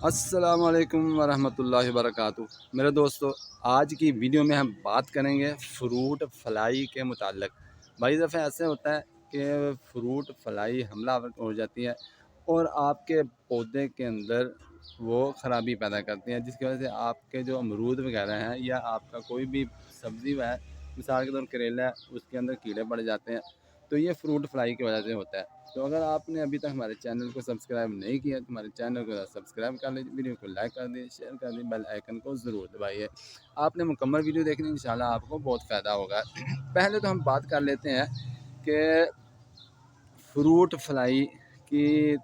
अस्सलाम वालेकुम वरहमतुल्लाहि वबरकातुहू। मेरे दोस्तों, आज की वीडियो में हम बात करेंगे फ्रूट फ्लाई के मुताल्लिक़। भाई दफ़े ऐसे होता है कि फ्रूट फ्लाई हमलावर हो जाती है और आपके पौधे के अंदर वो ख़राबी पैदा करती हैं, जिसकी वजह से आपके जो अमरूद वगैरह हैं या आपका कोई भी सब्ज़ी है, मिसाल के तौर करेला है, उसके अंदर कीड़े पड़ जाते हैं। तो ये फ्रूट फ्लाई की वजह से होता है। तो अगर आपने अभी तक हमारे चैनल को सब्सक्राइब नहीं किया तो हमारे चैनल को सब्सक्राइब कर लीजिए, वीडियो को लाइक कर दिए, शेयर कर दिए, बेल आइकन को ज़रूर दबाइए। आपने मुकम्मल वीडियो देखनी, इंशाल्लाह आपको बहुत फ़ायदा होगा। पहले तो हम बात कर लेते हैं कि फ्रूट फ्लाई की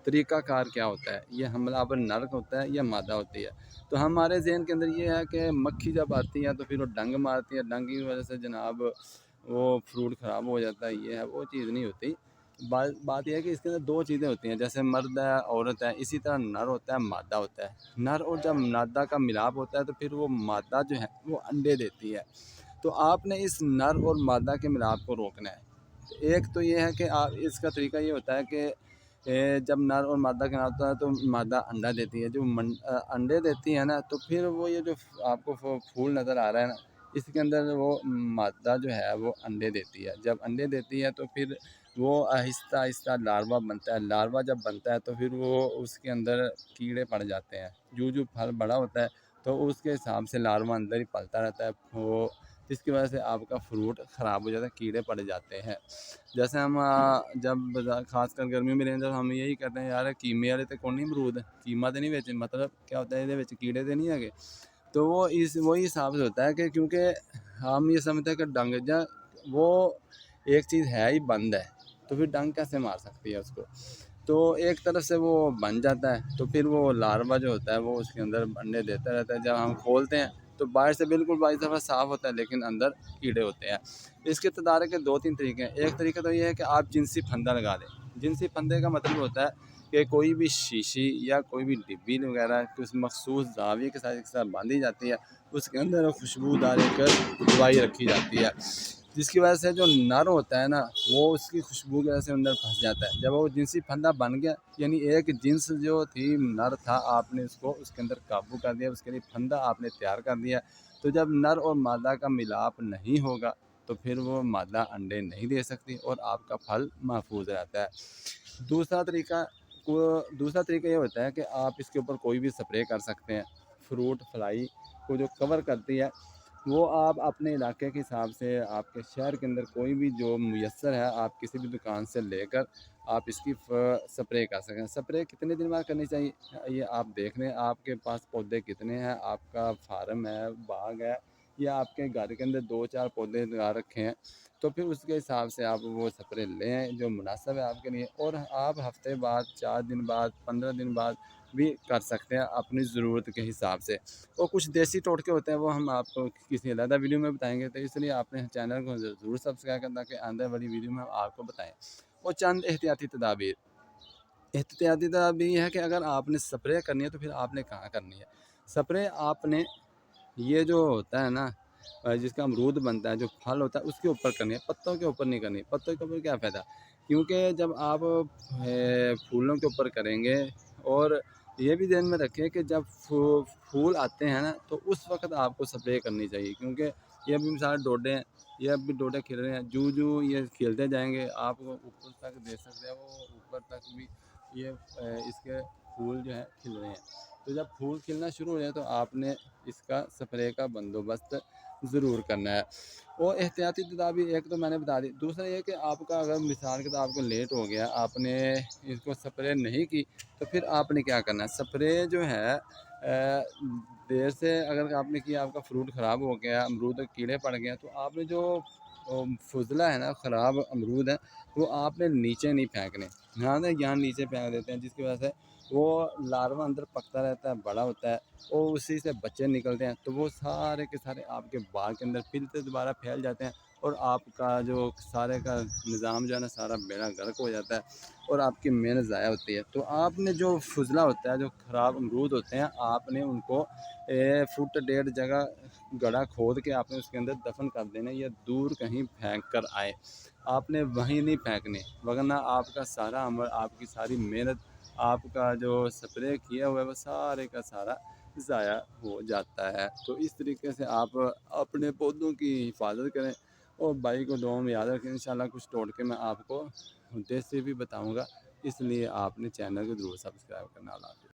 तरीक़ाकार क्या होता है। ये हमलावर नर होता है या मादा होती है। तो हमारे ज़हन के अंदर ये है कि मक्खी जब आती है तो फिर वो डंग मारती है, डंग की वजह से जनाब वो फ्रूट ख़राब हो जाता है। ये है, वो चीज़ नहीं होती। बात यह है कि इसके अंदर दो चीज़ें होती हैं, जैसे मर्द है औरत है, इसी तरह नर होता है मादा होता है। नर और जब मादा का मिलाप होता है तो फिर वो मादा जो है वो अंडे देती है। तो आपने इस नर और मादा के मिलाप को रोकना है। एक तो ये है कि आप इसका तरीका ये होता है कि जब नर और मादा का होता है तो मादा अंडा देती है। जो अंडे देती है ना, तो फिर वो ये जो आपको फूल नज़र आ रहा है ना, इसके अंदर वो मादा जो है वो अंडे देती है। जब अंडे देती है तो फिर वो आहिस्ता आहिस्ता लार्वा बनता है। लार्वा जब बनता है तो फिर वो उसके अंदर कीड़े पड़ जाते हैं। जो फल बड़ा होता है तो उसके हिसाब से लार्वा अंदर ही पलता रहता है, वो जिसकी वजह से आपका फ्रूट ख़राब हो जाता है, कीड़े पड़ जाते हैं। जैसे हम जब खासकर गर्मियों में रहें, जब हम यही कहते हैं यार कीमे वाले तो कौन नहीं अमरूद, कीमा तो नहीं बेचे, मतलब क्या होता है, ये कीड़े तो नहीं है। तो वो वही हिसाब से होता है कि क्योंकि हम ये समझते हैं कि डंग जा वो एक चीज़ है ही बंद है, तो फिर डंग कैसे मार सकती है उसको। तो एक तरफ से वो बन जाता है, तो फिर वो लार्वा जो होता है वो उसके अंदर अंडे देता रहता है। जब हम खोलते हैं तो बाहर से बिल्कुल बाई दफ़ा साफ़ होता है, लेकिन अंदर कीड़े होते हैं। इसके तदारक के दो तीन तरीके हैं। एक तरीका तो ये है कि आप जिनसी फंदा लगा दें। जिनसी फंदे का मतलब होता है कि कोई भी शीशी या कोई भी डिब्बी वगैरह कुछ मखसूस जाविये के साथ एक साथ बांधी जाती है, उसके अंदर खुशबूदार एक दवाई रखी जाती है, जिसकी वजह से जो नर होता है ना, वो उसकी खुशबू की वजह से अंदर फंस जाता है। जब वो जिनसी फंदा बन गया, यानी एक जिन्स जो थी नर था, आपने उसको उसके अंदर काबू कर दिया, उसके लिए फंदा आपने तैयार कर दिया। तो जब नर और मादा का मिलाप नहीं होगा तो फिर वो मादा अंडे नहीं दे सकती और आपका फल महफूज रहता है। दूसरा तरीका ये होता है कि आप इसके ऊपर कोई भी स्प्रे कर सकते हैं। फ्रूट फ्लाई को जो कवर करती है वो आप अपने इलाके के हिसाब से, आपके शहर के अंदर कोई भी जो मुयस्सर है, आप किसी भी दुकान से लेकर आप इसकी स्प्रे कर सकें। स्प्रे कितने दिन बाद करनी चाहिए ये आप देख लें, आपके पास पौधे कितने हैं, आपका फार्म है, बाग है, या आपके घर के अंदर दो चार पौधे लगा रखे हैं, तो फिर उसके हिसाब से आप वो स्प्रे लें जो मुनासिब है आपके लिए। और आप हफ्ते बाद, 4 दिन बाद, 15 दिन बाद भी कर सकते हैं अपनी ज़रूरत के हिसाब से। और कुछ देसी टोटके होते हैं, वो हम आपको किसी अलग वीडियो में बताएंगे। तो इसलिए आपने चैनल को ज़रूर सब्सक्राइब करना ताकि आने वाली वीडियो में हम आपको बताएं। और चंद एहतियाती तदाबीर, एहतियाती तदाबीर ये है कि अगर आपने स्प्रे करनी है तो फिर आपने कहाँ करनी है स्प्रे। आपने ये जो होता है ना, जिसका अमरूद बनता है, जो फल होता है, उसके ऊपर करनी है, पत्तों के ऊपर नहीं करनी। पत्तों के ऊपर क्या फ़ायदा, क्योंकि जब आप फूलों के ऊपर करेंगे, और ये भी ध्यान में रखें कि जब फूल आते हैं ना, तो उस वक्त आपको स्प्रे करनी चाहिए, क्योंकि ये अभी मिसाल डोडे हैं, ये अभी डोडे खिल रहे हैं, जू ये खिलते जाएंगे, आप ऊपर तक दे सकते हैं, वो ऊपर तक भी ये इसके फूल जो है खिल रहे हैं। तो जब फूल खिलना शुरू हो जाए तो आपने इसका स्प्रे का बंदोबस्त ज़रूर करना है। और एहतियाती तदाबीर एक तो मैंने बता दी। दूसरा ये कि आपका अगर मिसाल के तो आपको लेट हो गया, आपने इसको स्प्रे नहीं की, तो फिर आपने क्या करना है, स्प्रे जो है देर से अगर आपने किया, आपका फ्रूट ख़राब हो गया, अमरूद कीड़े पड़ गए, तो आपने जो फुजला है ना, ख़राब अमरूद है, वो आपने नीचे नहीं फेंकने। हाँ, तो यहाँ नीचे फेंक देते हैं, जिसकी वजह से वो लार्वा अंदर पकता रहता है, बड़ा होता है, और उसी से बच्चे निकलते हैं, तो वो सारे के सारे आपके बाग के अंदर फिर से दोबारा फैल जाते हैं, और आपका जो सारे का निज़ाम जो है ना, सारा बेड़ा गर्क हो जाता है और आपकी मेहनत ज़ाया होती है। तो आपने जो फुजला होता है, जो ख़राब अमरूद होते हैं, आपने उनको फुट डेढ़ जगह गड्ढा खोद के आपने उसके अंदर दफन कर देना, या दूर कहीं फेंक कर आए, आपने वहीं नहीं फेंकने, वरना आपका सारा अमल, आपकी सारी मेहनत आपका जो स्प्रे किया हुआ है वो सारे का सारा ज़ाया हो जाता है। तो इस तरीके से आप अपने पौधों की हिफाजत करें और भाई को दुआ में याद रखें। इंशाल्लाह कुछ टोटके मैं आपको देसी भी बताऊँगा, इसलिए आपने चैनल को ज़रूर सब्सक्राइब करना। अल्लाह हाफ़िज़।